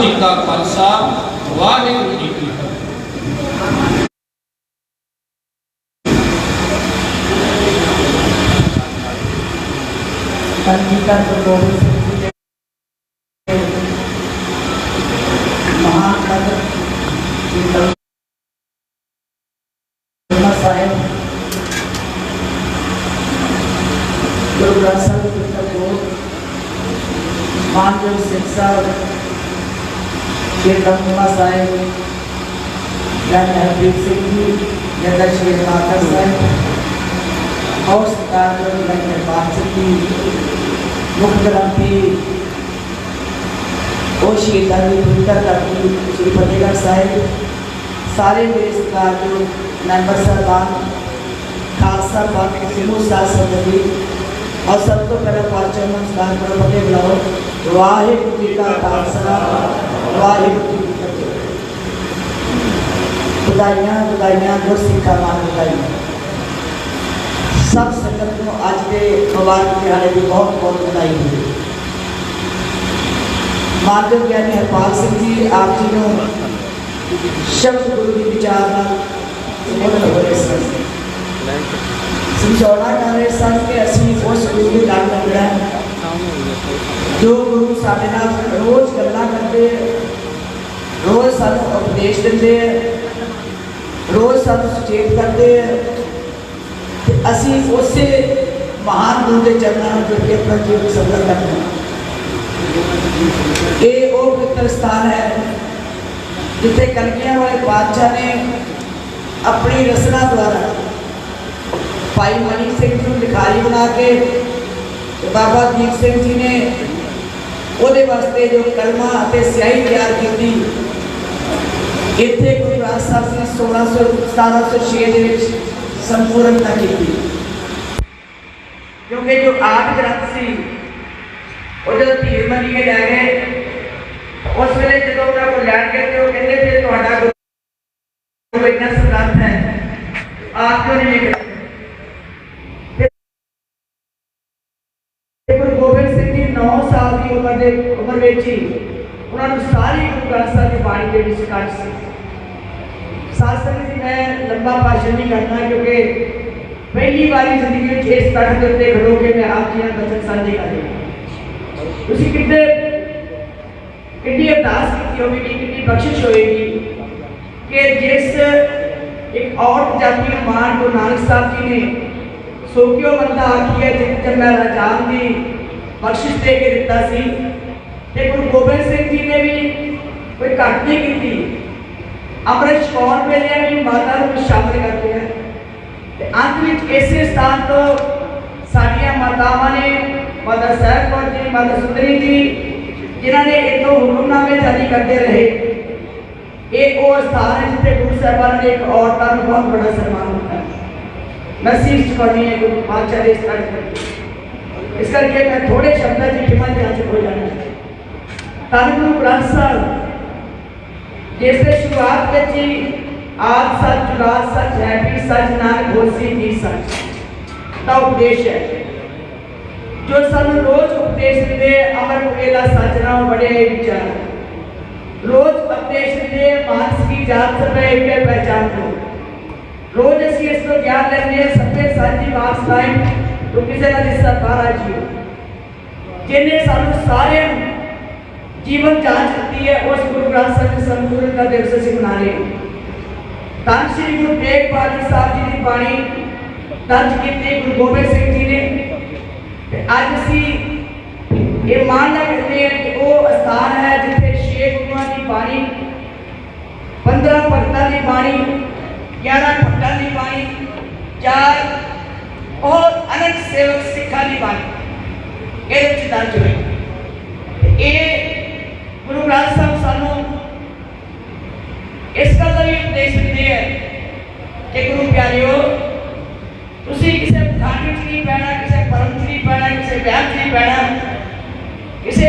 जी का खालसा वाहिगुरू जी की फतेह। महान भगत साहेब गुरु ग्रंथ साहिब जी का बोध मानजोग सिंह साहब कीर्तन साहिब ज्ञानी हरप्रीत सिंह जी जगत श्री माता साहब और सरकार निर्माण सिंह जी मुख्य ग्रंथी और शहीदां की पवित्र धरती श्री फतेहगढ़ साहिब सारे मेरे सरकार जो मैंबर साहबान खालसा पंथ समूह साध संगत जी और सब तो पहले पाचन नमस्कार करो फतेह बुलाओ। वाहिगुरू जी का खालसा वाहिगुरू जी की फतेह। बधाइयां बधाइयां गुर सिखा मान बधाइयां सब संगत को अज के मुबारक दिहाड़े की बहुत बहुत बधाई है। मानव ज्ञानी हरपाल सिंह जी आप जी को शब्द गुरु की विचार संबोधन हो रहे सन समझौना कर रहे सन कि असी उस गुरु की गल लगना जो गुरु साढ़े नाल रोज गल्लां करते रोज सानू उपदेश देते रोज सानू सुचेत करते असी उस महान गुरु के चरणों में जुड़ के अपना जीवन सफल करते हैं। ये वो पवित्र स्थान है जिथे कलगियां वाले बादशाह ने अपनी रचना द्वारा भाई मनी सिंह जी को लिखारी बना के बाबा दीप सिंह जी ने ਉਹਦੇ वास्ते जो कलमा स्याही तैयार की इतने गुरु ग्रंथ साहब ने 1706 संपूर्णता की क्योंकि जो 8 ग्रंथ सी वो जो धीर मनी के लै गए उस वे जो उन्होंने को लैन गए तो कहते थे तुहाडा गुरु इतना समर्थ है आप क्यों नहीं लेकर गुरु गोबिंद सिंह जी 9 साल की उम्र में ही उन्होंने सारी गुरु ग्रंथ साहब की बाणी के विच कट सी साथ संगत जी मैं लंबा भाषण नहीं करना क्योंकि पहली बारी जिंदगी में इस तट के उत्ते खड़ो के मैं आप जी बचन साझे कर रहा तुसी कितने कितनी अरदास की होगी कितनी बख्शिश होगी कि जिस एक और जाति मान गुरु नानक साहब जी ने सोकियो बंदा आखी है जब मैं राजान की बख्शिश दे के दिता सी ते गुरु गोबिंद सिंह जी ने भी कोई घट नहीं की अमृत छकाउण वेले भी माता को शामिल करते हैं। अंत में इसे स्थान तो साडियां मातावां ने माता साहब कौर जी माता सुंदरी जी जिन्होंने इतों हुक्मनामे जारी करते रहे ये वो स्थान है जिसे गुरु साहबान ने एक औरतां को बहुत बड़ा सम्मान होता है। मैं शीश चुकानी है गुरु बादशाह ने इस करके मैं थोड़े शब्दों की खिमा हासिल हो जाना धन गुरु ग्रंथ साहब जिससे शुरुआत में जी आज सच जुगात सच है भी सच नानक होसी भी सच का उपदेश है जो सब रोज उपदेश देते अमर मुकेला सच ना बड़े विचार रोज उपदेश देते मानस की जात सब एक पहचान को रोज असी इस तो ज्ञान लेने सत्य साची बात सुनाई तो किसी का हिस्सा बारा जियो जिन्हें सानू सारे जीवन जांच करती है उस गुरु ग्रंथ साहब के संपूर्ण का दिवस असी मना रहे धन श्री गुरु तेग बहादुर साहब जी की बाणी दर्ज की गुरु गोबिंद सिंह जी ने आज असी ये मानना करते हैं कि वो स्थान है जिथे 6 गुरुओं की बाणी 15 भगतों की बाणी 11 भट्टां की बाणी 4 और अनंत सेवक सिखा की बाणी ये दर्ज हुई ये गुरु ग्रंथ साहब सानू इस गल का भी उपदेश देते हैं कि गुरु प्यारिओ तुसी किसी खंड च नहीं पैना किसी परम च नहीं पैना किसी वहम च नहीं पैना किसी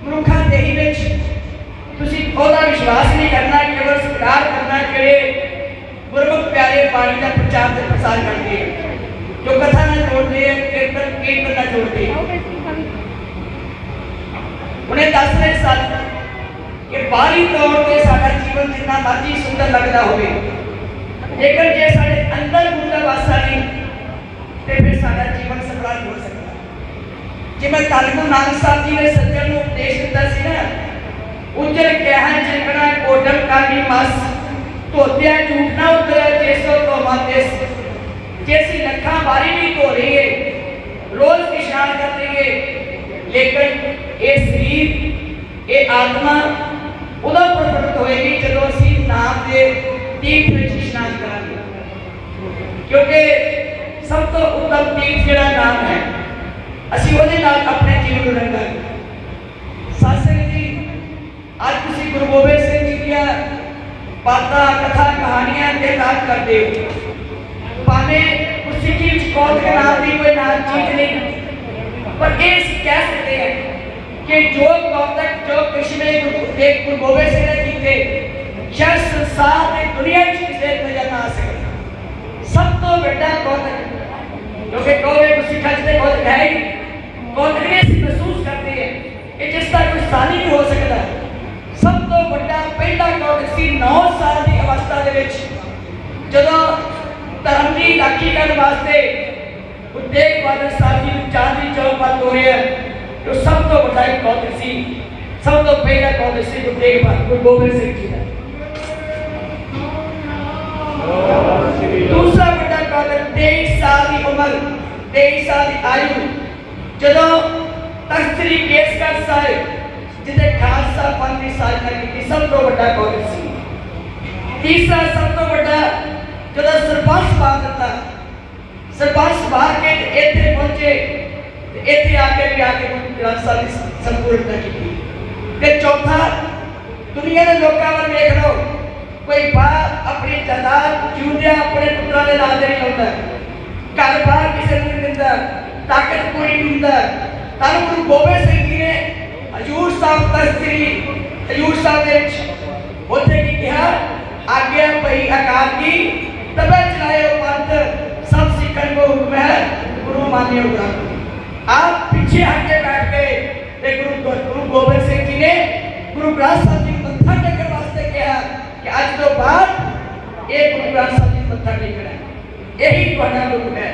मनुखा देही में तुसी ओहदा विश्वास नहीं करना केवल स्वीकार करना कि गुरमुख प्यारे बाणी का प्रचार ते प्रसार करते हैं जो कथा ना जोड़ते हैं कीर्तन ना जोड़ते हैं उन्हें 10 सन कि बाहरी तौर पर साडा जीवन जितना मर्जी सुंदर लगता होवे, लेकिन जे साडे अंदर गुरु दा वासा नहीं तो फिर साडा जीवन सफल हो सकता। जिवें धन गुरु नानक साहब जी ने सज्जन नूं उपदेश दिता सी ना, उजर कहन चिकना कोटम कानी मस धोतिया झूठना उतर जैसो तो मातेस, जैसी लखा बारी भी धो रही है, रोज इशारा कर रही है, लेकिन ये शरीर ये आत्मा उदा प्रकट होएगी जब असी नाम के तीर्थ में स्नान करांगे, क्योंकि सब तो उत्तम तीर्थ जिहड़ा नाम है, असी उहदे नाल अपने जीवन नूं रंगांगे। सत्संग जी आज तुसीं गुरु गोबिंद सिंह जी दी बातां कथा कहानियां ते याद करदे हो, भावे उस सिक्खी विच कौन के नाम की कोई नाम चीज नहीं, पर ये कह सकते हैं कि जो कौतक जो कृष्ण ने गुरु गोबिंद सिंह ने कीते शायद संसार में दुनिया में किसी नजर ना आ सके। सब तो बड़ा कौतक क्योंकि कौवे को सिखा जिसे कौतक है ही कौतक ने महसूस करते हैं कि जिसका कोई स्थानी नहीं हो सकता। सब तो बड़ा पहला कौतक सी 9 साल की अवस्था दे विच जदों धर्म की राखी करने वास्ते गुरु तेग बहादुर साहब जी चांदनी चौक पर तोड़े, तो सब तो बड़ा एक कौतक सी, सब तो पहला कौतक सी गुरु तेग बहादुर गुरु गोबिंद सिंह जी का। दूसरा बड़ा कौतक 23 साल की उम्र 23 साल की आयु जदों तख्त श्री केसगढ़ साहिब जिसे खालसा पंथ की साधना की, सब तो बड़ा कौतक सी। तीसरा सब तो बड़ा जब सरपंच बात करता, सरपंच बाहर के इतने पहुंचे, इतने आके भी आके ग्रंथ साहब की संपूर्णता की। ते चौथा दुनिया के लोगों वाल देख लो, कोई बाप अपनी जायदाद जिंदे अपने पुत्रों के नाम नहीं लाता, घर बार किसी को नहीं दिता, ताकत कोई नहीं दिता। तब गुरु गोबिंद सिंह जी ने हजूर साहब तख्त श्री हजूर साहब ने उत्थे की कहा, आज्ञा भई अकाल की तबे चलाए पंथ, सब सिखन को हुक्म है गुरु मानियो ग्रंथ। आप पीछे हटके बैठ गए, गुरु गोबिंद सिंह जी ने गुरु ग्रंथ साहब जी मत्था टेकने वास्ते कहा कि आज तो बाद ये गुरु ग्रंथ साहब जी मत्था टेकना है, यही तुम्हारा हुक्म है।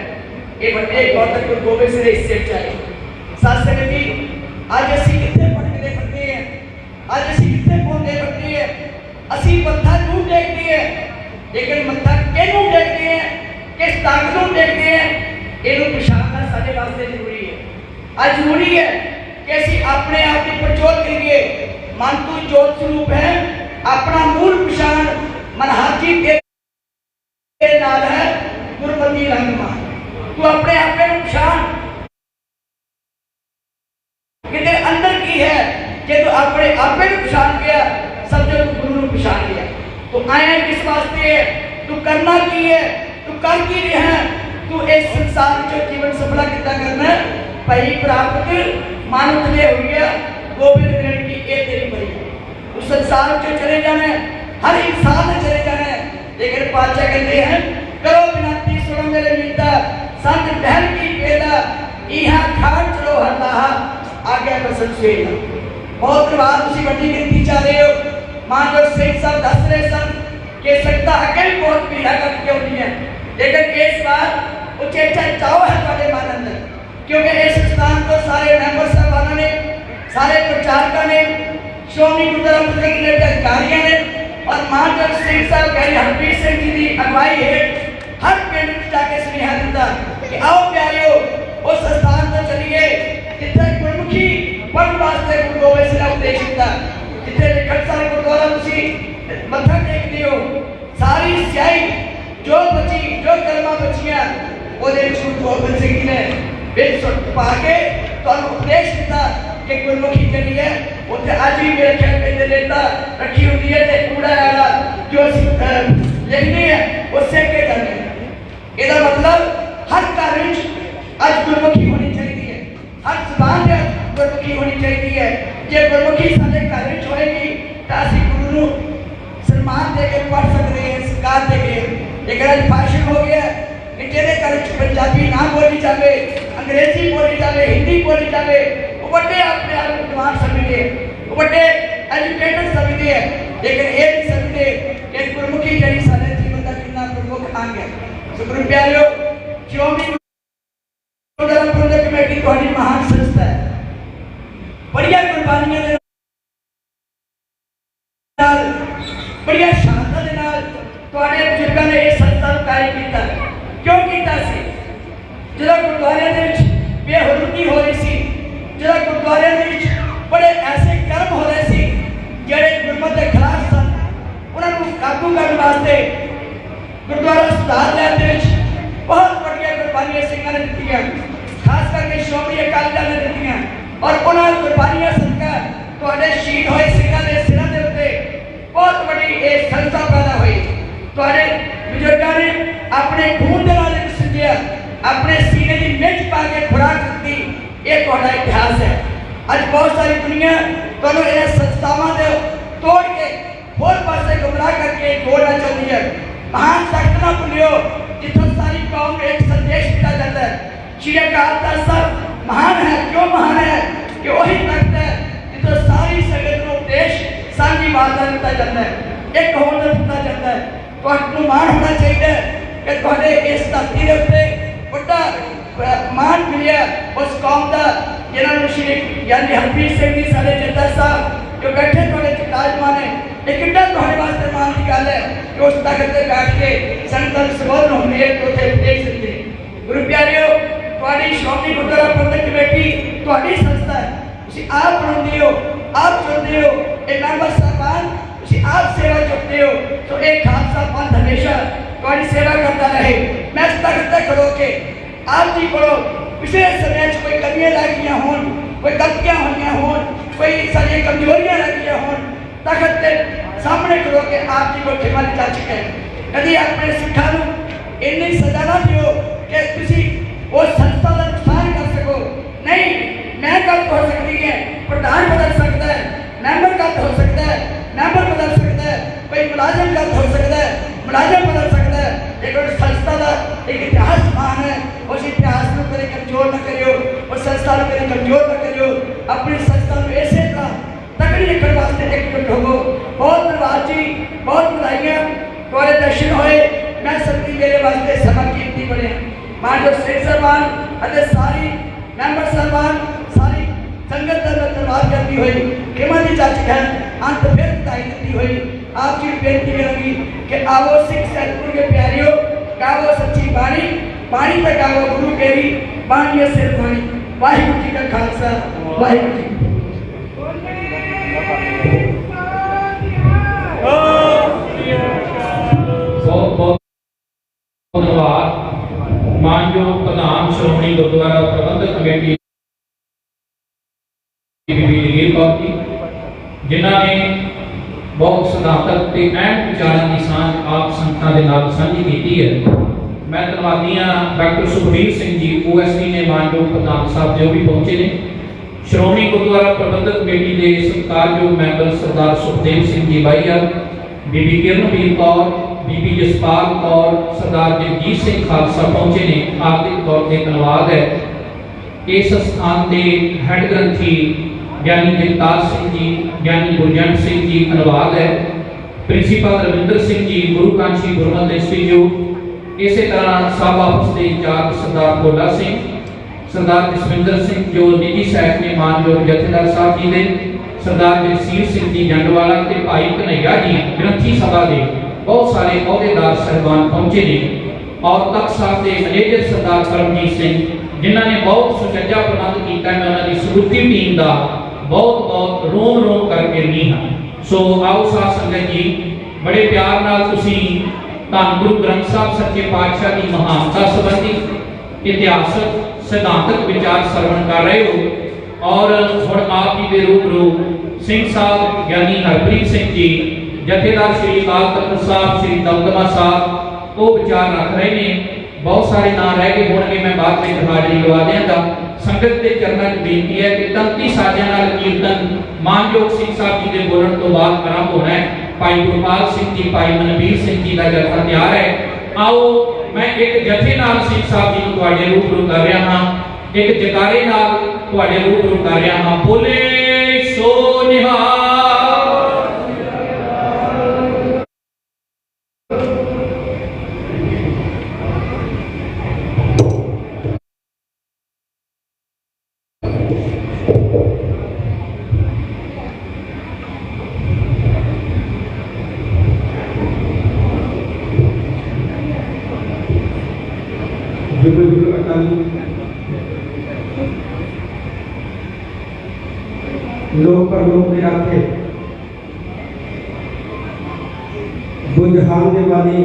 ये बड़े कौतक गुरु गोबिंद सिंह ने इससे चाहिए। सत्संग जी आज असी कितने भटकते फिरते हैं, आज असी कितने पहुंचते फिरते हैं, असी मत्था क्यों टेकते हैं, लेकिन मत्था किहनूं टेकते हैं, किस ताकत नूं टेकते हैं, इहनूं पछाणना साडे वास्ते जरूरी है। आज जरूरी है कि असी अपने आप की परचोल करिए। मन तू जोत स्वरूप है, अपना मूल पछाण मनहाजी के नाल है गुरमती रंगमा। तू अपने आप में पछाण कि तेरे अंदर की है, जे तू अपने आप में पछाण गया समझो तू गुरु नूं पछाण गया। तो आया किस वास्ते है, तू करना की है, तू कर की रहा है, तू इस संसार जो जीवन सफल कितना करना है, भई प्राप्त मानुष ने हो गया गोबिंद ग्रहण की ये तेरी भरी। उस संसार जो चले जाना है, हर इंसान ने चले जाना है, लेकिन पातशाह कहते हैं करो विनती सुनो मेरे मीता, संत बहन की पेदा इहा खान चलो हल्ला आगे बसन सेना। बहुत बार तुसी बड़ी गिनती चा रहे हो, मानव सिंह साहब दस रहे सन कि सकता अगे भी बहुत पीड़ा करके होती है, लेकिन इस बार उचेचा चाव है तुम्हारे मन अंदर, क्योंकि इस स्थान को सारे मेंबर साहबानों ने, सारे प्रचारकों ने, श्रोमणी गुरुद्वारा प्रबंधक ने, अधिकारियों ने और मानव सिंह साहब गैरी हरप्रीत सिंह जी की अगवाई हेठ हर पिंड में जाके सुनेहा दिता कि आओ प्यारियो उस स्थान पर चलिए जिथे गुरमुखी पढ़ने वास्ते गुरु गोबिंद सिंह ने उपदेश दिता, जिथे लिखत सारे गुरुद्वारा तुसी मत्था टेकते हो, सारी स्याही जो बची जो कलमा बचियां ओदे विच गुरु गोबिंद सिंह जी ने बिच पा के तुहानूं उपदेश दिता कि गुरमुखी जड़ी है उत्थे अज भी मेरे ख्याल में लेता रखी होती है ते कूड़ा वाला जो लिखनी है उससे के जाने। ਇਹਦਾ मतलब हर घर में आज गुरमुखी होनी चाहिए, हर जबान में गुरमुखी होनी चाहिए। जे गुरमुखी साडे घर में होएगी तो असीं गुरु नूं सम्मान दे के पढ़ सकते हैं, सत्कार दे के। लेकिन आज फैशन हो गया कि जिहदे घर में पंजाबी ना बोली जाए, अंग्रेजी बोली जाए, हिंदी बोली जाए, वो बड़े अपने आप विद्वान समझे, वो बड़े एजुकेटेड समझते हैं, लेकिन ये नहीं समझते कि गुरमुखी जी सारे जीवन का कितना प्रमुख अंग है। सो गुरु प्यारियो, श्रोमणी गुरुद्वारा प्रबंधक कमेटी तुहाडी महान संस्था है, बड़िया कुर्बानियां दे नाल, बड़िया शानदार दे नाल तुहाडे बुजुर्गां ने इस संस्था नूं कायम कीता। क्यों कीता सी? जदों गुरुद्वारे दे विच बेहुरमती हो रही सी, जदों गुरुद्वारे दे विच बड़े ऐसे कर्म हो रहे सी जिहड़े गुरमत के खिलाफ सन, उन्हां नूं काबू करने वास्ते गुरुद्वारा सुधार लैण दे विच बहुत बड़िया कुर्बानियां सिंघां ने दित्तियां, खास करके श्रोमणी अकाली दल ने दित्तियां। और उन्हां कुर्बानियां सदका तुहाडे शहीद होए सिंघां दे सिरां दे उत्ते बहुत बड़ी एक संस्था पैदा हुई। तुहाडे बुजुर्गां ने अपने खून दे नाल सिंधिया, अपने सीने की मिर्च पा के खुराक दी, ये तुहाडा इतिहास है। अज बहुत सारी दुनिया तुहानूं इन्हां संस्थावां दे तोड़ के होर पासे गुमराह करके जोड़ना चाहती है। महान तख्त ना भुलियो जिथों सारी कौम को एक संदेश दिया जाता है। श्री अकाल तख्त साहब महान है, क्यों महान है कि वही तख्त है जिथों सारी संगत को उपदेश सांझी वार्ता दिता जाता है, एक होर दिता जाता है। तुहानूं मान होना चाहिए कि तुहाडे इस धरती दे उत्ते बड़ा मान मिलिया उस कौम का जिन्होंने श्री यानी हरप्रीत सिंह जी सारे जत्था साहब जो बैठे तुहाडे विराजमान है। ये कितना तुहाडे वास्ते मान की गल है कि उस तख्त ते बैठ के संगत संबोधन होने के उत्थे उपदेश दिंदे। गुरु प्यारियो, तुहाडी श्रोमणी गुरुद्वारा प्रबंधक कमेटी तुहाडी संस्था है, तुसीं आप बनाउंदे हो, आप चुनदे हो, ये मैंबर साहबान तुसीं आप सेवा चुकते हो। तो एक खालसा पंथ हमेशा तुहाडी सेवा करता रहे। मैं इस तख्त ते खड़ो के आप जी को पिछले समय कोई कमियां लगियां होन, कोई गलतियां होइयां होन, कोई सारी कमजोरियां लगियां होन, तख्त के सामने खड़ो के आप जी को क्षमा दी जा चुके हैं। कभी अपने सिखा नूं इन्नी सजा ना दियो कि तुसीं उस संस्था का नुकसान कर सको। नहीं, मैं गलत हो सकती है, प्रधान बदल सकता है, मैंबर गलत हो सकता है, मैंबर बदल सकता है, कोई मुलाजिम गलत हो सकता है, मुलाजिम बदल सकता है, लेकिन संस्था का एक इतिहास महान है। उस इतिहास को कभी कमजोर न करियो, उस संस्था को कभी कमजोर न करियो। अपनी संस्था को ऐसे तरह तकड़ी रखने वास्ते एकजुट होवो। बहुत धन्यवाद जी, बहुत बधाइयां, तुहाडे दर्शन होए। मैं सच्ची मेरे वास्ते समा कीमती बने मानजो सिंह साहबान अते सारी मैंबर साहबान सारी संगत का धन्यवाद करती हुई क्षमा दी जा चुकी है। अंत फिर बधाई देती हुई आप जी बेनती करूंगी कि आओ सिख सतगुरु के प्यारियो, गावो सच्ची बाणी, बाणी तक गावो गुरु केरी, बाणी सिर बाणी। वाहिगुरू जी का खालसा, वाहिगुरू जी। बहुत बहुत धन्यवाद मानयोग प्रधान श्रोमणी गुरुद्वारा प्रबंधक कमेटी वीर कौर जी, जिन्होंने बहुत सदाकत ते अहम विचारों की सांझ आप संगतां दे नाल सांझी कीती है। मैं धन्यवादी हाँ डॉक्टर सुखबीर सिंह जी OSD ने मानयोग प्रधान साहब जो भी पहुंचे ने, श्रोमणी गुरुद्वारा प्रबंधक कमेटी के सत्कारयोग मैंबर सरदार सुखदेव सिंह जी बाईया, बीबी किरणवीर कौर, बीबी जसपाल कौर, सरदार जगजीत सिंह खालसा पहुंचे ने। हार्दिक तौर पर धन्यवाद है। इस स्थान के हैड ग्रंथी यानी जगतार सिंह जी यानी गुरजंट सिंह जी धन्यवाद है। प्रिंसीपल रविंदर सिंह जी गुरुकांक्षी गुरमत इंस्टीट्यूट, इसी तरह सब ऑफिस के इंचार्ज सरदार भोला सिंह, सरदार जसविंदर सिंह जो निजी सहायक ने मानयोग जथेदार साहब जी ने, सरदार जगसीर सिंह जी जंडवाला ते भाई कन्हैया जी ग्रंथी सभा के बहुत सारे अहुदेदार साहबान पहुंचे ने। और तख्त साहब के मैनेजर सरदार करमजीत सिंह जिन्होंने बहुत सुचज्जा प्रबंध किया, मैं उन्होंने समूची टीम का बहुत बहुत रोम रोम करके नी हाँ। सो आओ साथ संगत जी, बड़े प्यार नाल तुसी धन गुरु ग्रंथ साहब सच्चे पातशाह की महानता संबंधी इतिहासक सिद्धांतक विचार श्रवण कर रहे हो। और हुण आप जी के रूबरू सिंह साहब यानी हरप्रीत सिंह जी जथेदार श्री अकाल तख्त साहब श्री दमदमा साहब वो विचार रख रहे हैं। बहुत सारे नाम रह गए होंगे, मैं बाद में हाजरी लवा देंगा। संगत के चरणों में बेनती है कि तंती साजियां नाल कीर्तन मानयोग सिंह साहब जी के बोलण तो बाद आरंभ होना है। भाई गुरपाल सिंह जी, भाई मनवीर सिंह जी का जत्था तैयार है। आओ मैं एक जथे नाल सिंह साहब जी को तुहाडे रूबरू कर रहा हाँ, एक जकारे नाल तुहाडे रूबरू कर रहा हाँ। बोले सो निहाल। लोक परलोक में रखे बुझाने वाली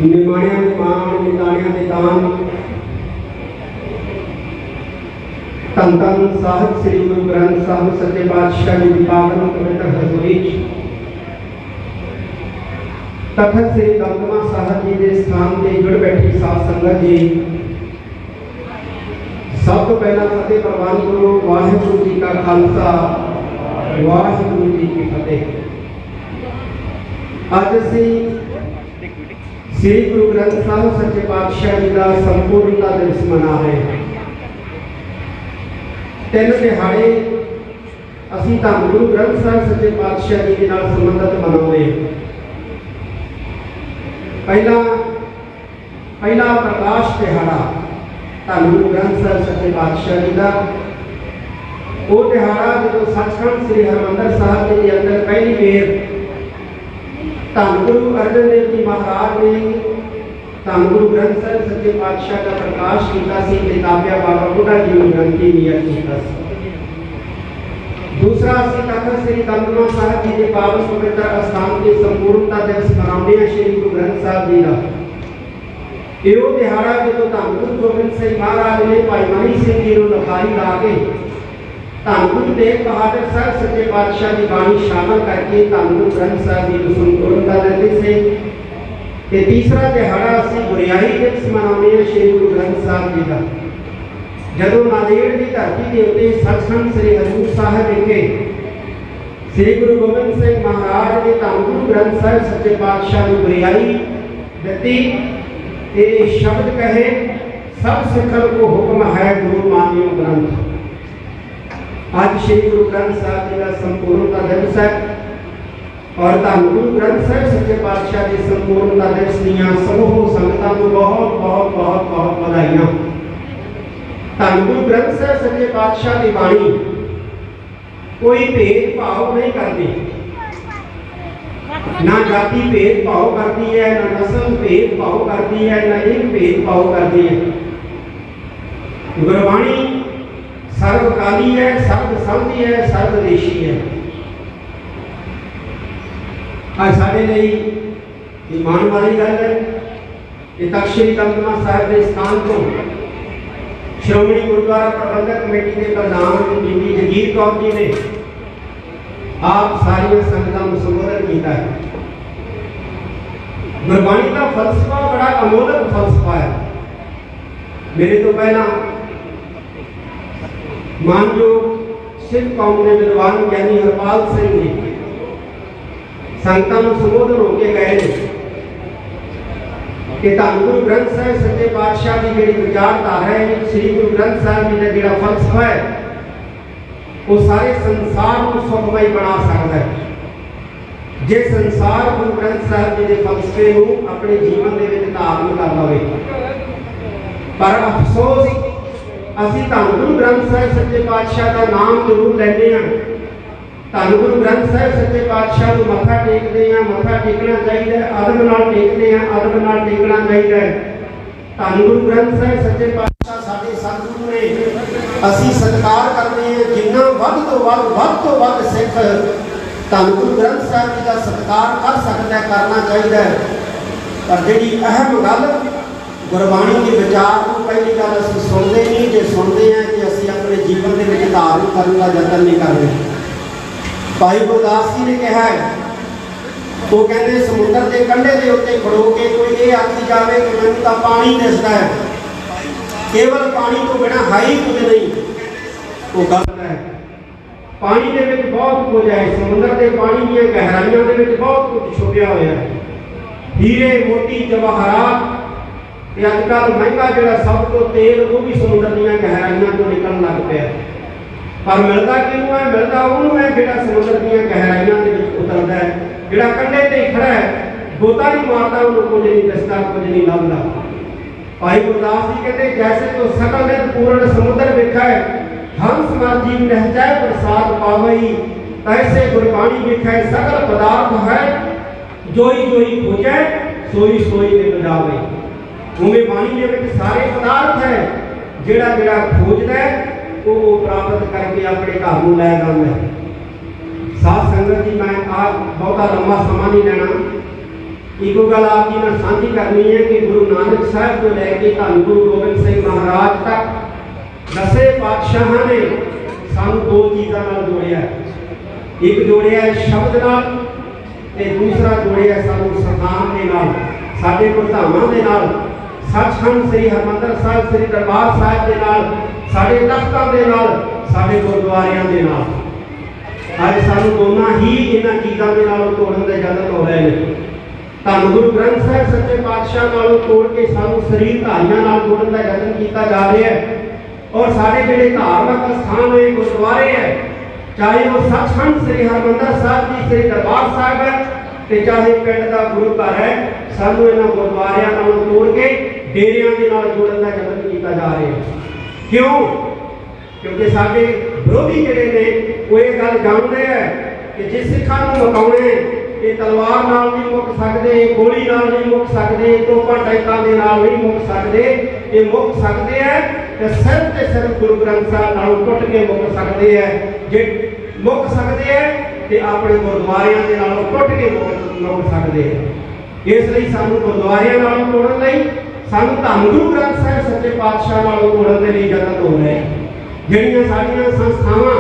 निमाणिया के मान निताणिया के दान तन तन साहिब श्री गुरु ग्रंथ साहिब सच्चे पातशाह जी की पावन पवित्र हजूरी तखत श्री दमदमा साहिब जी के स्थान से जुड़ बैठी साध संगत जी, सब तो पहला फतेह प्रवान करो। वाहिगुरु जी का खालसा वाहिगुरु जी की फतेह। अज असी श्री गुरु ग्रंथ साहिब सच्चे पातशाह जी का संपूर्णता दिवस मना रहे हैं। 3 दिहाड़े असी धन गुरु ग्रंथ साहिब सच्चे पातशाह जी के नाल संबंधित मनाते हैं। पहला प्रकाश दिहाड़ा धन गुरु ग्रंथ साहिब सच्चे पातशाह जी का वो दिहाड़ा जो सचखंड श्री हरमंदिर साहिब के अंदर पहली बेर धन गुरु अर्जन देव जी महाराज ने धन गुरु ग्रंथ साहिब सच्चे पातशाह का प्रकाश किया ताबिया बाबा बुढ़ा जी ने ग्रंथी नियत किया। दूसरा असी तखत श्री दमदमा साहिब जी के पावन पवित्र स्थान के संपूर्णता दिवस मनाने श्री गुरु ग्रंथ साहिब जी का यो दिहाड़ा जो धन गुरु गोबिंद सिंह महाराज ने भाई मनी सिंह जी को लिखाई ला के धन गुरु तेग बहादुर साहब सच्चे पातशाह की बाणी शामिल करके धन गुरु ग्रंथ साहिब जी को संपूर्णता देते से। तीसरा दिहाड़ा असी गुरियाई दिवस मनाने श्री गुरु ग्रंथ साहिब जी का जदों नांदेड़ की धरती के उत्ते सचखंड श्री हजूर साहिब विखे श्री गुरु गोबिंद सिंह महाराज ने धन गुरु ग्रंथ साहिब सच्चे पातशाह की गुरियाई दी। ये शब्द कहे सब सिखल को हुक्म है गुरु मानियो ग्रंथ। आज श्री गुरु ग्रंथ साहिब जी का संपूर्णता दिवस है और धन गुरु ग्रंथ साहिब सच्चे पातशाह जी संपूर्णता दिवस दीयां समूह संगतां को बहुत बहुत बहुत बहुत बधाइयां। धन गुरु ग्रंथ साहिब सच्चे पातशाह की बाणी कोई भेदभाव नहीं करती, ना जाति भेदभाव करती है, ना नस्ल भेदभाव करती है, ना लिंग भेदभाव करती है। गुरबाणी सर्वकाली है, सर्वसम्मति है, सर्वदेशी है। आज साढ़े लिए ईमान वाली गल है कि तख्त श्री दमदमा साहिब के स्थान को श्रोमणी गुरुद्वारा प्रबंधक कमेटी के प्रधान बीबी जगीर कौर जी ने आप सारी संगतां को संबोधन किया है। गुरबाणी का फलसफा बड़ा अमोलक फलसफा है। मेरे तो पहला मानयोग सिख कौम के विद्वान ज्ञानी हरपाल सिंह जी संगतां को संबोधन होके गए कि धन गुरु ग्रंथ साहिब सच्चे पातशाह की जी विचारधारा है, श्री गुरु ग्रंथ साहिब जी का जो फलसफा है वो सारे संसार को सुखमय बना सकता है जे संसार गुरु ग्रंथ साहिब जी के फलसफे को अपने जीवन के धारण कर लवे। पर अफसोस असी धन गुरु ग्रंथ साहिब सच्चे पातशाह का नाम जरूर लेने हैं, धन गुरु ग्रंथ साहिब सच्चे पातशाह को मत्था टेकते हैं, मत्था टेकना चाहिए, अदब नाल टेकते हैं, अदब नाल टेकना चाहिए। धन गुरु ग्रंथ साहिब सच्चे पातशाह साडे सतगुरु ने असी सत्कार करते हैं। जिन्ना वध तो वध सिख धन गुरु ग्रंथ साहिब जी का सत्कार कर सकता है, करना चाहिए। पर जी अहम गल गुरबाणी के विचार को पहली गल असी सुनते नहीं, जो सुनते हैं कि असी अपने जीवन के धारण करने का यतन नहीं कर रहे। भाई गुरदास जी ने कहा है, वो कहते समुद्र के कंढे के उत्ते खड़ो के कोई ये आखी जाए कि मैंने तो पानी दिसता है, केवल पानी तो बिना है ही कुछ नहीं, वो गलत है। पानी के विच बहुत कुछ है, समुद्र के पानी दी गहराइयों के विच बहुत कुछ छुपिया हुआ है। हीरे मोती जवाहरात अजकल महंगा जो सब तो तेल वो भी समुद्र दी गहराइयों तो निकलने लग पाया। पर मिलता किनू है? मिलता उन्होंने है जो समुद्र दी गहराइयों के उतरता है। जो कंढे ते खड़ा है गोता नहीं मारता, उन्होंने कुछ नहीं दसता, कुछ नहीं लभदा। भाई गुरदास जी कहते जैसे तो सकल नित पूर्ण समुद्र वेखा है, हंस मर जीव नहचाए प्रसाद पावई, तैसे गुरबाणी वेखा है सकल पदार्थ है, जोई जोई खोजे सोई सोई ने बजावे। उमें बाणी के विच सारे पदार्थ है, जेड़ा जेड़ा खोजदा है वो प्राप्त करके अपने घर में लै जाता है। साध संगत जी, मैं आज बहुता लंबा समा नहीं लेना, एक गल आप जी ने साझी करनी है कि गुरु नानक साहब को लैके धन गुरु गोबिंद सिंह महाराज तक 10 पातशाह ने सानू 2 चीज़ों नाल जोड़िया। एक जोड़िया शब्द नाल ते दूसरा जोड़िया सानू सतान दे नाल, साडे प्रधावां दे नाल, सचखंड श्री हरमंदर साहिब श्री दरबार साहिब दे नाल, साडे तख्तां दे नाल, साडे गुरुद्वारियां दे नाल। अज सानू दोनों ही इन्हां चीज़ां दे नाल तोड़न दे यतन हो रहे हैं। धन गुरु ग्रंथ साहिब सच्चे पातशाह नालों तोड़ के सानू शरीरधारियां नाल जोड़न दा यतन किया जा रहा है। और साडे जिहड़े धार्मिक स्थान है, गुरुद्वारे है, चाहे वो सचखंड श्री हरमंदर साहिब जी श्री दरबार साहिब है, ते चाहे पिंड दा गुरु घर है, सानू इन्हां गुरुद्वारियां नाल तोड़ के डेरियां दे नाल जोड़न दा यतन किया जा रहा है। क्यों? क्योंकि साडे विरोधी जिहड़े ने वो ये गल जानते हैं कि जे सिखां नूं मुकाउणे ये तलवार नाल नहीं मुक सकते, गोली नाल नहीं मुक सकते, तोपां टैंकां दे नाल नहीं मुक सकते, ये मुक सकते हैं ते सिर्फ गुरु ग्रंथ साहिब नालों टुट के मुक सकते हैं। जे मुक सकते हैं ते अपने गुरुद्वारियां दे नालों टुट के मुक सकते हैं। इसलिए सानू गुरुद्वारियां नालों तोड़न लई सानू धन गुरु ग्रंथ साहिब सच्चे पातशाह नालों तोड़न दे लई यतन हो रहे हैं। ਜਿਹੜੀਆਂ ਸਾਡੀਆਂ ਸੰਸਥਾਵਾਂ,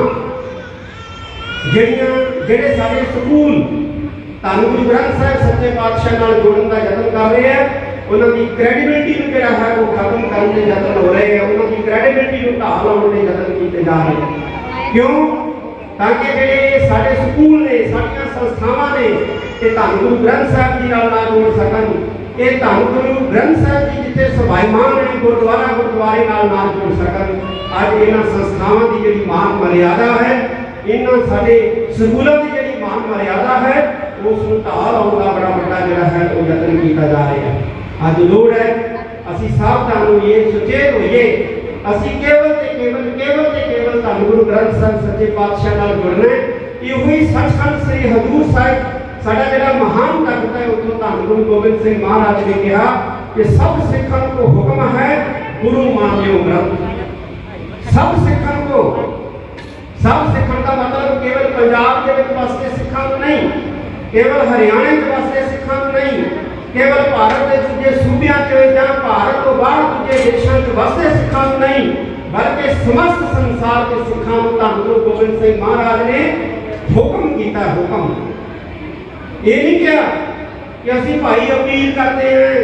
ਜਿਹੜੇ ਸਾਡੇ ਸਕੂਲ ਧੰਨ ਗੁਰੂ ਗ੍ਰੰਥ ਸਾਹਿਬ ਸੱਚੇ ਪਾਤਸ਼ਾਹ ਨਾਲ ਜੋੜਨ ਦਾ ਯਤਨ ਕਰ ਰਹੇ ਆ, ਉਹਨਾਂ ਦੀ ਕ੍ਰੈਡੀਬਿਲਿਟੀ ਨੂੰ ਜਿਹੜਾ ਹੈ ਉਹ ਖਤਮ ਕਰਨ ਦੇ ਯਤਨ ਹੋ ਰਹੇ ਆ, ਉਹਨਾਂ ਦੀ ਕ੍ਰੈਡੀਬਿਲਿਟੀ ਨੂੰ ਢਾਹ ਲਾਉਣ ਦੇ ਯਤਨ ਕੀਤੇ ਜਾ ਰਹੇ ਆ। ਕਿਉਂ? ਤਾਂ ਕਿ ਜਿਹੜੇ ਸਾਡੇ ਸਕੂਲ ਨੇ, ਸਾਡੀਆਂ ਸੰਸਥਾਵਾਂ ਨੇ, ਇਹ ਧੰਨ ਗੁਰੂ ਗ੍ਰੰਥ ਸਾਹਿਬ ਜੀ ਨਾਲ ਨਾ ਜੋੜ ਸਕਣ। ਇਹ ਧੰਨ ਗੁਰੂ ਗ੍ਰੰਥ ਸਾਹਿਬ ਜੀ ਜਿੱਥੇ ਸਭਾਈਮਾਨ ਨੇ ਗੁਰਦੁਆਰੇ ਨਾਲ ਨਾ ਜੋੜ ਸਕਣ। ਅੱਜ ਇਹਨਾਂ ਸੰਸਥਾਵਾਂ ਦੀ ਜਿਹੜੀ ਮਾਨ ਮਰਿਆਦਾ ਹੈ, ਇਹਨਾਂ ਸਾਡੇ ਸਕੂਲਾਂ ਦੀ ਜਿਹੜੀ ਮਾਨ ਮਰਿਆਦਾ ਹੈ, ਉਸ ਨੂੰ ਢਾਹ ਲਾਉਣ ਦਾ ਬੜਾ ਵੱਡਾ ਜਿਹੜਾ ਹੈ ਉਹ ਯਤਨ ਕੀਤਾ ਜਾ ਰਿਹਾ ਹੈ। ਅੱਜ ਲੋੜ ਹੈ ਅਸੀਂ ਸਾਵਧਾਨ ਹੋਈਏ, ਸੁਚੇਤ ਹੋਈਏ। ਅਸੀਂ ਕੇਵਲ ਧੰਨ ਗੁਰੂ ਗ੍ਰੰਥ ਸਾਹਿਬ ਸੱਚੇ ਪਾਤਸ਼ਾਹ ਨਾਲ ਜੁੜਨਾ। ਇਹੋ ਹੀ ਸੱਚਖੰਡ ਸ੍ਰੀ ਹਜ਼ੂਰ ਸਾਹਿਬ ਸਾਡਾ ਜਿਹੜਾ ਮਹਾਨ ਤਖਤ ਹੈ, ਉੱਥੋਂ ਧੰਨ ਗੁਰੂ ਗੋਬਿੰਦ ਸਿੰਘ ਮਹਾਰਾਜ ਨੇ ਕਿਹਾ ਕਿ ਸਭ ਸਿੱਖਾਂ ਨੂੰ ਹੁਕਮ ਹੈ ਗੁਰੂ ਮਾਨਿਓ ਗ੍ਰੰਥ। सब सिखण को, सब सिखण का मतलब केवल पंजाब के वास्ते सिखा नहीं, केवल हरियाणा के वास्ते सिखा नहीं, केवल भारत के दूजे सूबिया या भारत तो बाहर दूजे देशों के वास्ते सिखा नहीं, बल्कि समस्त संसार के सिखा धन गुरु गोबिंद सिंह महाराज ने हुक्म किया। हुक्म ये नहीं कहा कि असी भाई अपील करते हैं,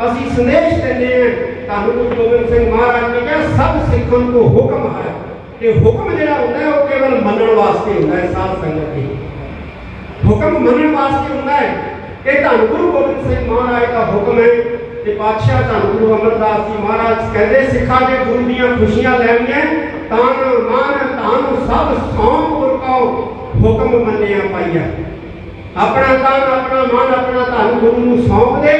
असी संदेश देते हैं। धन गुरु गोबिंद सिंह महाराज ने कहा सब सिखों को हुक्म है। ये हुक्म जो होता है वो केवल मनण वास्ते होता है। साध संगत जी, हुक्म मनण वास्ते होता है। ये धन गुरु गोबिंद सिंह महाराज का हुक्म है कि पातशाह धन गुरु अमरदास जी महाराज कहते सिखा के गुरु दी खुशियां लैनियां, तान मान तान सब सौंप गुरकाओ हुक्म मनिया पाइया। अपना तन अपना मन अपना धन गुरु नूं सौंप दे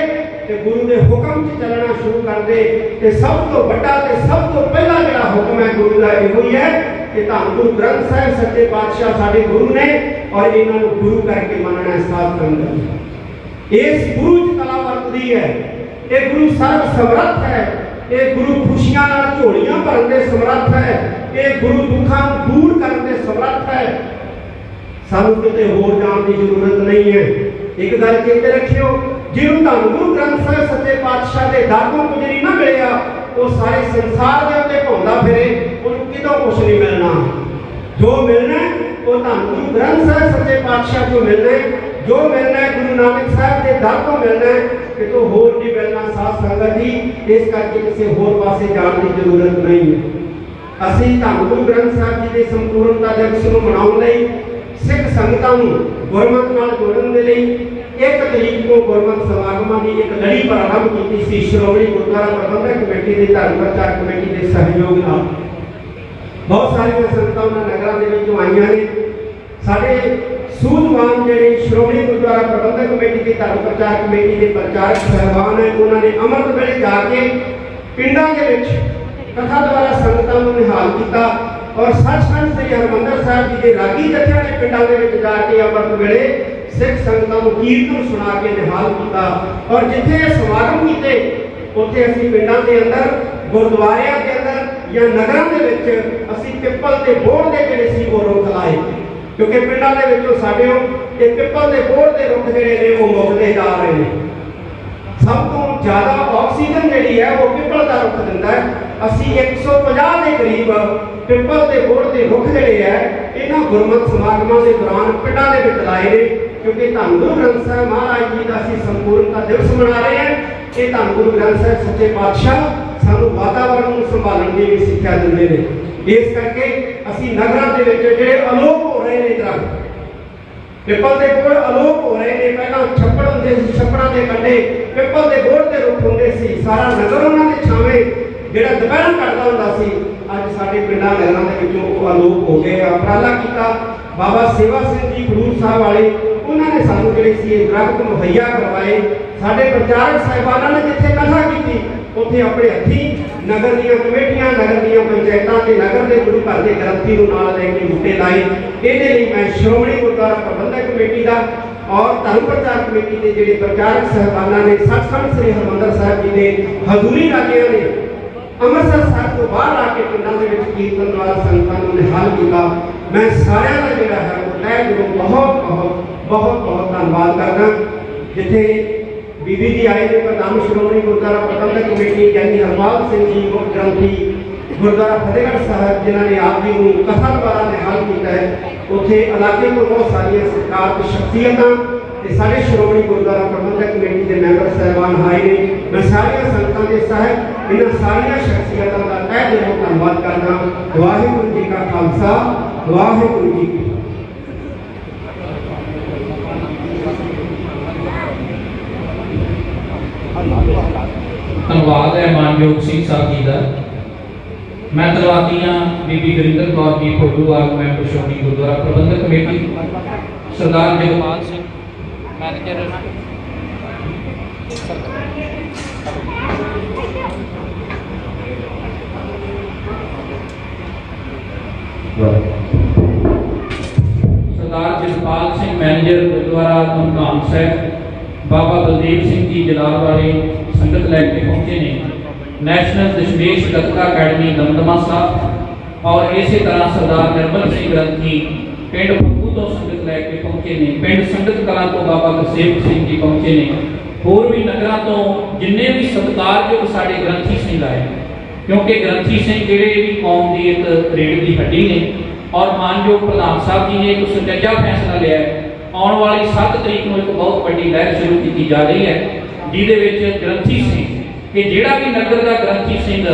ते गुरु के हुक्म से चलना शुरू कर दे। ते सब तो बड़ा ते सब तो पहला जिहड़ा हुक्म है गुरु का इहो ही है कि धन गुरु ग्रंथ साहिब सच्चे पातशाह साडे गुरु ने और इन्हां नूं गुरु करके मनना है। साध संगत इस गुरु च कला वरतदी है। ये गुरु सर्व समर्थ है। ये गुरु खुशियां नाल झोलियां भरन दे समर्थ है। ये गुरु दुखां नूं दूर करन दे समर्थ है। सानू किते होर जाण की जरूरत नहीं है। एक गल चेते रखियो, जिन्होंने धन गुरु ग्रंथ साहिब सच्चे पातशाह के दर तो कुछ नहीं ना मिलेगा, वो सारे संसार के उत्ते घूमता फिरे, उन्होंने कितों कुछ नहीं मिलना। जो मिलना वो धन गुरु ग्रंथ साहिब सच्चे पातशाह को मिलना है। जो मिलना है गुरु नानक साहब के दर तो मिलना है, कितों होर नहीं मिलना। साध संगत जी, इस करके किसी होर पासे जाने की जरूरत नहीं है। असीं धन गुरु ग्रंथ साहिब जी के संपूर्णता दिवस नूं मनाउण लई सिख संगतां नूं गुरमत नाल जोड़न दे लई 1 तरीक को गुरमत समागमां की एक लड़ी प्रारंभ की सी श्रोमणी गुरुद्वारा प्रबंधक कमेटी की धर्म प्रचार कमेटी के सहयोग नाल। बहुत सारियां संगतां उन्हां नगरां दे विच आईयां ने। साडे सूझवान जिहड़े श्रोमणी गुरुद्वारा प्रबंधक कमेटी की धर्म प्रचार कमेटी के प्रचारक सहबान है, उन्होंने अमृत वेले जाके पिंडां दे विच कथा द्वारा संगतां नूं निहाल किया और सचखंड श्री हरमंदर साहिब जी के रागी जत्थियां ने पिंडां दे विच जाके अमृत वेले सिख संगतां नूं कीर्तन सुना के निहाल किया। और जिथे समागम कीते उत्थे असीं पिंडां दे अंदर गुरुद्वारियां के अंदर ਜਾਂ ਨਗਰਾਂ ਦੇ ਵਿੱਚ ਅਸੀਂ ਪਿੱਪਲ ਦੇ ਬੋਹੜ ਦੇ ਜਿਹੜੇ ਸੀ ਉਹ ਰੁੱਖ ਲਾਏ, ਕਿਉਂਕਿ ਪਿੰਡਾਂ ਦੇ ਵਿੱਚੋਂ ਸਾਡੇ ਇਹ ਪਿੱਪਲ ਦੇ ਬੋਹੜ ਦੇ ਰੁੱਖ ਜਿਹੜੇ ਨੇ ਉਹ ਮੁੱਕਦੇ ਜਾ ਰਹੇ ਨੇ। ਸਭ ਤੋਂ ਜ਼ਿਆਦਾ ਆਕਸੀਜਨ ਜਿਹੜੀ ਹੈ ਉਹ ਪਿੱਪਲ ਦਾ ਰੁੱਖ ਦਿੰਦਾ ਹੈ। ਅਸੀਂ 150 ਦੇ ਕਰੀਬ ਪਿੱਪਲ ਦੇ ਬੋਹੜ ਦੇ ਰੁੱਖ ਜਿਹੜੇ ਹੈ ਇਹਨਾਂ ਗੁਰਮਤਿ ਸਮਾਗਮਾਂ ਦੇ ਦੌਰਾਨ ਪਿੰਡਾਂ ਦੇ ਵਿੱਚ ਲਾਏ ਨੇ, ਕਿਉਂਕਿ ਧੰਨ ਗੁਰੂ ਗ੍ਰੰਥ ਸਾਹਿਬ ਮਹਾਰਾਜ ਜੀ ਦਾ ਅਸੀਂ ਸੰਪੂਰਨਤਾ ਦਿਵਸ ਮਨਾ ਰਹੇ ਹਾਂ। ਇਹ ਧੰਨ ਗੁਰੂ ਗ੍ਰੰਥ ਸਾਹਿਬ ਸੱਚੇ ਪਾਤਸ਼ਾਹ ਸਾਨੂੰ ਵਾਤਾਵਰਣ ਨੂੰ ਸੰਭਾਲਣ ਦੀ ਵੀ ਸਿੱਖਿਆ ਦਿੰਦੇ ਨੇ। ਇਸ ਕਰਕੇ ਅਸੀਂ ਨਗਰਾਂ ਦੇ ਵਿੱਚ ਜਿਹੜੇ ਅਲੋਪ ਹੋ ਰਹੇ ਨੇ ਦਰਖਤ, ਪਿੱਪਲ ਦੇ ਬੋਹੜ ਅਲੋਪ ਹੋ ਰਹੇ ਨੇ। ਪਹਿਲਾਂ ਛੱਪੜ ਹੁੰਦੇ ਸੀ, ਛੱਪੜਾਂ ਦੇ ਕੰਢੇ ਪਿੱਪਲ ਦੇ ਬੋਹੜ ਦੇ ਰੁੱਖ ਹੁੰਦੇ ਸੀ, ਸਾਰਾ ਨਗਰ ਉਹਨਾਂ ਦੇ ਛਾਵੇਂ ਜਿਹੜਾ ਦੁਪਹਿਰਾਂ ਕੱਟਦਾ ਹੁੰਦਾ ਸੀ। ਅੱਜ ਸਾਡੇ ਪਿੰਡਾਂ ਨਗਰਾਂ ਦੇ ਵਿੱਚੋਂ ਉਹ ਅਲੋਪ ਹੋ ਗਏ। ਉਪਰਾਲਾ ਕੀਤਾ ਬਾਬਾ ਸੇਵਾ ਸਿੰਘ ਜੀ ਖਡੂਰ ਸਾਹਿਬ ਵਾਲੇ, ਉਹਨਾਂ ਨੇ ਸਾਨੂੰ ਜਿਹੜੇ ਸੀ ਇਹ ਦਰਖਤ ਮੁਹੱਈਆ ਕਰਵਾਏ। ਸਾਡੇ ਪ੍ਰਚਾਰਕ ਸਾਹਿਬਾਨਾਂ ਨੇ ਜਿੱਥੇ ਕਥਾ ਕੀਤੀ ਉੱਥੇ ਆਪਣੇ ਹੱਥੀਂ ਨਗਰ ਦੀਆਂ ਕਮੇਟੀਆਂ, ਨਗਰ ਦੀਆਂ ਪੰਚਾਇਤਾਂ ਤੇ ਨਗਰ ਦੇ ਗੁਰੂ ਘਰ ਦੇ ਗ੍ਰੰਥੀ ਨੂੰ ਨਾਲ ਲੈ ਕੇ ਬੂਟੇ ਲਾਏ। ਇਹਦੇ ਲਈ ਮੈਂ ਸ਼੍ਰੋਮਣੀ ਗੁਰਦੁਆਰਾ ਪ੍ਰਬੰਧਕ ਕਮੇਟੀ ਦਾ ਔਰ ਧਰਮ ਪ੍ਰਚਾਰ ਕਮੇਟੀ ਦੇ ਜਿਹੜੇ ਪ੍ਰਚਾਰਕ ਸਾਹਿਬਾਨਾਂ ਨੇ ਸੱਚਖੰਡ ਸ੍ਰੀ ਹਰਿਮੰਦਰ ਸਾਹਿਬ ਜੀ ਦੇ ਹਜ਼ੂਰੀ ਲਾਗਿਆਂ ਨੇ ਅੰਮ੍ਰਿਤਸਰ ਸਾਹਿਬ ਤੋਂ ਬਾਹਰ ਆ ਕੇ ਪਿੰਡਾਂ ਦੇ ਵਿੱਚ ਕੀਰਤਨ ਵਾਲਾ ਸੰਗਤਾਂ ਨੂੰ ਨਿਹਾਲ ਕੀਤਾ। ਮੈਂ ਸਾਰਿਆਂ ਦਾ ਜਿਹੜਾ ਹੈ ਉਹ ਤਹਿ ਦਿਲੋਂ ਬਹੁਤ ਬਹੁਤ ਬਹੁਤ ਬਹੁਤ ਧੰਨਵਾਦ ਕਰਦਾ। ਜਿੱਥੇ ਬੀਬੀ ਜੀ ਆਏ ਨੇ ਪ੍ਰਧਾਨ ਸ਼੍ਰੋਮਣੀ ਗੁਰਦੁਆਰਾ ਪ੍ਰਬੰਧਕ ਕਮੇਟੀ ਗਿਆਨੀ ਹਰਪਾਲ ਸਿੰਘ ਜੀ ਮੁੱਖ ਗ੍ਰੰਥੀ ਗੁਰਦੁਆਰਾ ਫਤਿਹਗੜ੍ਹ ਸਾਹਿਬ ਜਿਨ੍ਹਾਂ ਨੇ ਆਪ ਜੀ ਨੂੰ ਕਥਾ ਦੁਆਰਾ ਨਿਹਾਲ ਕੀਤਾ ਹੈ। ਉੱਥੇ ਇਲਾਕੇ ਤੋਂ ਬਹੁਤ ਸਾਰੀਆਂ ਸਰਕਾਰ ਸ਼ਖਸੀਅਤਾਂ ਤੇ ਸਾਡੇ ਸ਼੍ਰੋਮਣੀ ਗੁਰਦੁਆਰਾ ਪ੍ਰਬੰਧਕ ਕਮੇਟੀ ਦੇ ਮੈਂਬਰ ਸਾਹਿਬਾਨ ਆਏ ਨੇ। ਮੈਂ ਸਾਰੀਆਂ ਸੰਗਤਾਂ ਦੇ ਸਾਹਿਬ ਇਹਨਾਂ ਸਾਰੀਆਂ ਸ਼ਖਸੀਅਤਾਂ ਦਾ ਤਹਿ ਦਿਲੋਂ ਧੰਨਵਾਦ ਕਰਦਾ। ਵਾਹਿਗੁਰੂ ਜੀ ਕਾ ਖਾਲਸਾ, ਵਾਹਿਗੁਰੂ ਜੀ ਕੀ ਧੰਨਵਾਦ ਹੈ ਮਾਨਯੋਗ ਸਿੰਘ ਸਾਹਿਬ ਜੀ ਦਾ। ਮੈਂ ਧੰਨਵਾਦੀ ਹਾਂ ਬੀਬੀ ਗੁਰਿੰਦਰ ਕੌਰ ਜੀ ਭੋਲੂਵਾਲ, ਮੈਂਬਰ ਸ਼੍ਰੋਮਣੀ ਗੁਰਦੁਆਰਾ ਪ੍ਰਬੰਧਕ ਕਮੇਟੀ, ਸਰਦਾਰ ਜਗਪਾਲ ਸਿੰਘ ਮੈਨੇਜਰ ਸਰਦਾਰ ਜਗਪਾਲ ਸਿੰਘ ਮੈਨੇਜਰ ਗੁਰਦੁਆਰਾ ਧਮਧਾਮ ਸਾਹਿਬ, ਬਾਬਾ ਬਲਦੇਵ ਸਿੰਘ ਜੀ ਜਲਾਲ ਵਾਲੇ ਸੰਗਤ ਲੈ ਕੇ ਪਹੁੰਚੇ ਨੇ। ਨੈਸ਼ਨਲ ਦਸ਼ਮੇਸ਼ ਗੱਤਕਾ ਅਕੈਡਮੀ ਦਮਦਮਾ ਸਾਹਿਬ ਔਰ ਇਸੇ ਤਰ੍ਹਾਂ ਸਰਦਾਰ ਨਿਰਮਲ ਸਿੰਘ ਗ੍ਰੰਥੀ ਪਿੰਡ ਫੱਗੂ ਤੋਂ ਸੰਗਤ ਲੈ ਕੇ ਪਹੁੰਚੇ ਨੇ। ਪਿੰਡ ਸੰਗਤ ਕਲਾਂ ਤੋਂ ਬਾਬਾ ਗੁਰਸੇਵਕ ਸਿੰਘ ਜੀ ਪਹੁੰਚੇ ਨੇ। ਹੋਰ ਵੀ ਨਗਰਾਂ ਤੋਂ ਜਿੰਨੇ ਵੀ ਸਤਿਕਾਰਯੋਗ ਸਾਡੇ ਗ੍ਰੰਥੀ ਸਿੰਘ ਆਏ, ਕਿਉਂਕਿ ਗ੍ਰੰਥੀ ਸਿੰਘ ਜਿਹੜੇ ਵੀ ਕੌਮ ਦੀ ਇੱਕ ਰੀੜ ਦੀ ਹੱਡੀ ਨੇ। ਔਰ ਮਾਨਯੋਗ ਪ੍ਰਧਾਨ ਸਾਹਿਬ ਜੀ ਨੇ ਇੱਕ ਸੁਚੱਜਾ ਫੈਸਲਾ ਲਿਆ ਹੈ। ਆਉਣ ਵਾਲੀ 7 ਤਰੀਕ ਨੂੰ ਇੱਕ ਬਹੁਤ ਵੱਡੀ ਲਹਿਰ ਸ਼ੁਰੂ ਕੀਤੀ ਜਾ ਰਹੀ ਹੈ, ਜਿਹਦੇ ਵਿੱਚ ਗ੍ਰੰਥੀ ਸਿੰਘ ਕਿ ਜਿਹੜਾ ਵੀ ਨਗਰ ਦਾ ਗ੍ਰੰਥੀ ਸਿੰਘ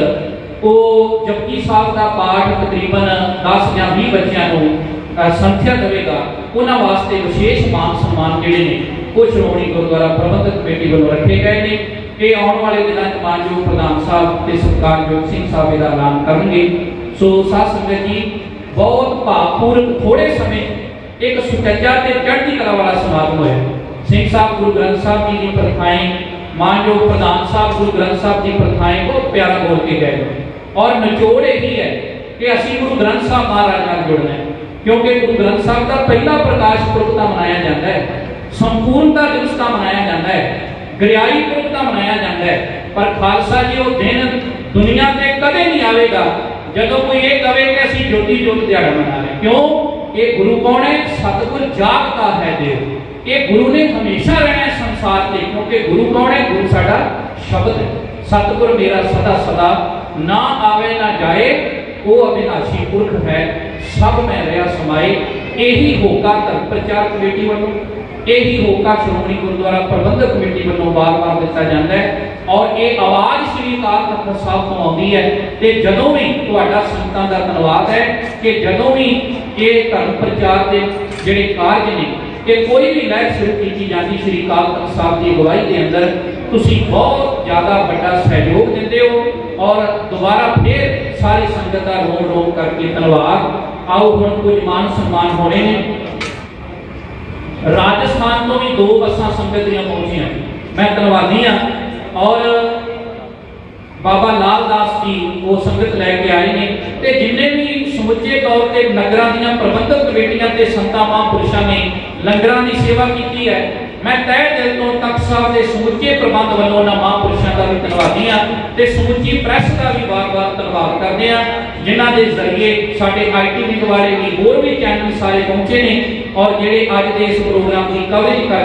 ਉਹ ਜਪਜੀ ਸਾਹਿਬ ਦਾ ਪਾਠ ਤਕਰੀਬਨ 10 ਜਾਂ 20 ਬੱਚਿਆਂ ਨੂੰ ਸੰਥਿਆ ਦੇਵੇਗਾ, ਉਹਨਾਂ ਵਾਸਤੇ ਵਿਸ਼ੇਸ਼ ਮਾਨ ਸਨਮਾਨ ਜਿਹੜੇ ਨੇ ਉਹ ਸ਼੍ਰੋਮਣੀ ਗੁਰਦੁਆਰਾ ਪ੍ਰਬੰਧਕ ਕਮੇਟੀ ਵੱਲੋਂ ਰੱਖੇ ਗਏ ਨੇ। ਇਹ ਆਉਣ ਵਾਲੇ ਦਿਨਾਂ 'ਚ ਮਾਨਯੋਗ ਪ੍ਰਧਾਨ ਸਾਹਿਬ ਤੇ ਸਤਿਕਾਰਯੋਗ ਸਿੰਘ ਸਾਹਿਬ ਇਹਦਾ ਐਲਾਨ ਕਰਨਗੇ। ਸੋ ਸਾਧ ਸੰਗਤ ਜੀ, ਬਹੁਤ ਭਾਵਪੂਰਕ ਥੋੜੇ ਸਮੇਂ ਇੱਕ ਸੁਚੱਜਾ ਤੇ ਚੜ੍ਹਦੀ ਕਲਾ ਵਾਲਾ ਸਮਾਗਮ ਹੋਇਆ। ਸਿੰਘ ਸਾਹਿਬ ਗੁਰੂ ਗ੍ਰੰਥ ਸਾਹਿਬ ਜੀ ਦੀ ਪ੍ਰਥਾएं, ਮਾਨਯੋਗ ਪ੍ਰਧਾਨ ਸਾਹਿਬ ਗੁਰੂ ਗ੍ਰੰਥ ਸਾਹਿਬ ਦੀ ਪ੍ਰਥਾएं ਬਹੁਤ ਪਿਆਰਾ ਬੋਲ ਕੇ ਗਏ ਔਰ ਨਿਚੋੜ ਇਹੀ ਹੈ ਕਿ ਅਸੀਂ ਗੁਰੂ ਗ੍ਰੰਥ ਸਾਹਿਬ ਮਹਾਰਾਜ ਨਾਲ ਜੁੜਨਾ ਹੈ, ਕਿਉਂਕਿ ਗੁਰੂ ਗ੍ਰੰਥ ਸਾਹਿਬ ਦਾ ਪਹਿਲਾ ਪ੍ਰਕਾਸ਼ ਪੁਰਬ ਤਾਂ ਮਨਾਇਆ ਜਾਂਦਾ ਹੈ, ਸੰਪੂਰਨਤਾ ਦਿਵਸ ਤਾਂ ਮਨਾਇਆ ਜਾਂਦਾ ਹੈ, ਗਰਿਆਈ ਪੁਰਬ ਤਾਂ ਮਨਾਇਆ ਜਾਂਦਾ ਹੈ। ਪਰ ਖਾਲਸਾ ਜੀ ਉਹ ਦਿਨ ਦੁਨੀਆ ਤੇ ਕਦੇ ਨਹੀਂ ਆਵੇਗਾ ਜਦੋਂ ਕੋਈ ਇਹ ਕਵੇ ਕਿ ਅਸੀਂ ਜੋਤੀ ਜੋਤ ਦਿਹਾੜਾ ਮਨਾ ਰਹੇ। ਕਿਉਂ? ਇਹ ਗੁਰੂ ਕੌਣ ਹੈ? ਸਤਿਗੁਰ ਜਾਗਦਾ ਹੈ ਦੇਵ। ਇਹ ਗੁਰੂ ਨੇ ਹਮੇਸ਼ਾ ਰਹਿਣਾ ਸੰਸਾਰ ਤੇ, ਕਿਉਂਕਿ ਗੁਰੂ ਕੌਣ ਹੈ? ਗੁਰੂ ਸਾਡਾ ਸ਼ਬਦ ਹੈ। ਸਤਿਗੁਰ ਮੇਰਾ ਸਦਾ ਸਦਾ ਨਾ ਆਵੇ ਨਾ ਜਾਏ, ਉਹ ਅਬਿਨਾਸ਼ੀ ਪੁਰਖ ਹੈ, ਸਭ ਮੈਂ ਰਿਹਾ ਸਮਾਏ। ਇਹੀ ਹੋਕਾ ਧਰਮ ਪ੍ਰਚਾਰ ਕਮੇਟੀ ਵੱਲੋਂ, ਇਹੀ ਹੋਕਾ ਸ਼੍ਰੋਮਣੀ ਗੁਰਦੁਆਰਾ ਪ੍ਰਬੰਧਕ ਕਮੇਟੀ ਵੱਲੋਂ ਵਾਰ-ਵਾਰ ਦਿੱਤਾ ਜਾਂਦਾ ਹੈ ਔਰ ਇਹ ਆਵਾਜ਼ ਸ੍ਰੀ ਅਕਾਲ ਤਖਤ ਸਾਹਿਬ ਤੋਂ ਆਉਂਦੀ ਹੈ। ਤੇ ਜਦੋਂ ਵੀ ਤੁਹਾਡਾ ਸੰਗਤਾਂ ਦਾ ਧੰਨਵਾਦ ਹੈ ਕਿ ਜਦੋਂ ਵੀ ਇਹ ਧਰਮ ਪ੍ਰਚਾਰ ਦੇ ਜਿਹੜੇ ਕਾਰਜ ਨੇ ਕਿ ਕੋਈ ਵੀ ਲਹਿਰ ਸ਼ੁਰੂ ਕੀਤੀ ਜਾਂਦੀ ਸ੍ਰੀ ਅਕਾਲ ਤਖਤ ਸਾਹਿਬ ਦੀ ਅਗਵਾਈ ਦੇ ਅੰਦਰ, ਤੁਸੀਂ ਬਹੁਤ ਜ਼ਿਆਦਾ ਵੱਡਾ ਸਹਿਯੋਗ ਦਿੰਦੇ ਹੋ ਔਰ ਦੁਬਾਰਾ ਫਿਰ ਸਾਰੀ ਸੰਗਤ ਦਾ ਰੋਮ ਰੋਮ ਕਰਕੇ ਧੰਨਵਾਦ। ਆਓ ਹੁਣ ਕੁਝ ਮਾਨ ਸਨਮਾਨ ਹੋਣੇ ਨੇ। ਰਾਜਸਥਾਨ ਤੋਂ ਵੀ 2 ਬੱਸਾਂ ਸੰਗਤ ਦੀਆਂ ਪਹੁੰਚੀਆਂ, ਮੈਂ ਧੰਨਵਾਦੀ ਹਾਂ। ਔਰ ਬਾਬਾ ਲਾਲ ਦਾਸ ਜੀ ਉਹ ਸੰਗਤ ਲੈ ਕੇ ਆਏ ਨੇ ਤੇ ਜਿੰਨੇ ਵੀ ਸਮੁੱਚੇ ਤੌਰ ਤੇ ਨਗਰਾਂ ਦੀਆਂ ਪ੍ਰਬੰਧਕ ਕਮੇਟੀਆਂ ਤੇ ਸੰਤਾਂ ਮਹਾਂਪੁਰਸ਼ਾਂ ਨੇ ਲੰਗਰਾਂ ਦੀ ਸੇਵਾ ਕੀਤੀ ਹੈ। मैं तय दिल तो तख्त साहब के समूचे प्रबंध वालों उन्होंने महापुरुषों का भी धन्यवादी हाँ ते समूची प्रेस का भी बार बार धन्यवाद करते हैं जिन्हों के जरिए साडे IT विंग वाले भी होर भी चैनल सारे पहुंचे ने और जेडे अज के इस प्रोग्राम की कवरेज कर